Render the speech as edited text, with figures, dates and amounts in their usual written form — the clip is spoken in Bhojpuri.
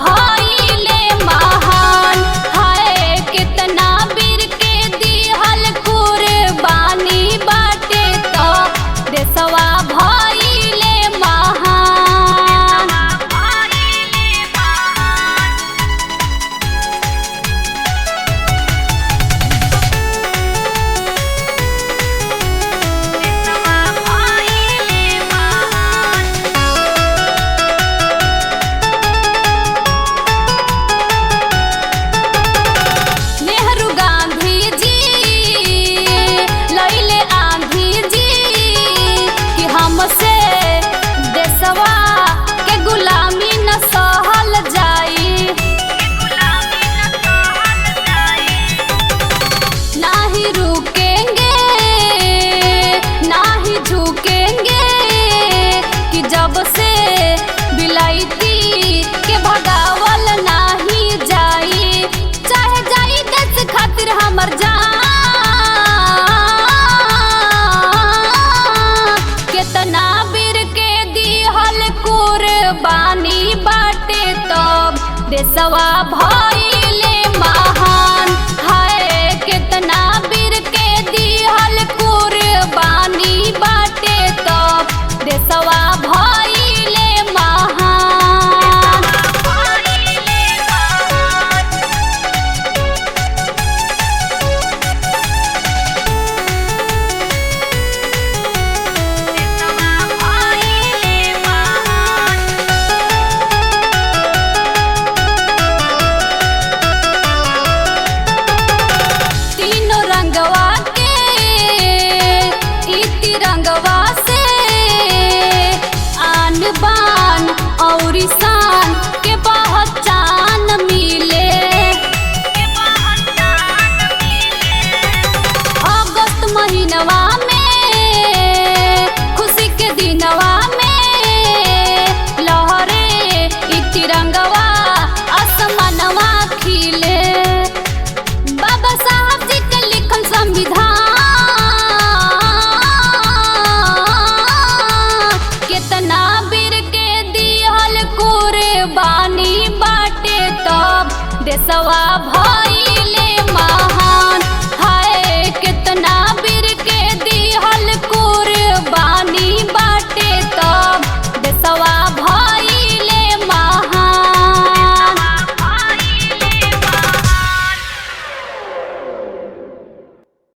भइले महान। हाय कितना वीर के दिहल कुर्बानी बाटे तो देशवा भइले महान। नेहरू गांधी जी लैले आंधी जी कि हमसे देशवा के गुलामी न सहल जाई। नाही रुकेंगे नाही झुकेंगे कि जब से बिलायती के भगावल नाही जाई। चाहे जाई देश खातिर हमर जान। कितना वीर के दिहल कुर्बानी बाटे तब देशवा भइले महान। हाय कितना वीर के दिहल कुर्बानी बाटे तब देशवा भइले महान। तीनों रंगवा के ई तिरंगवा से आन बान और शान के पहचान मिले। अगस्त महीनवा में खुशी के दिनवा में लहरे ई तिरंगवा आसमानवा खिले। बाबा साहब जी के लिखल संविधान कितना वीर के दिहल कुर्बानी बाटे तब देशवा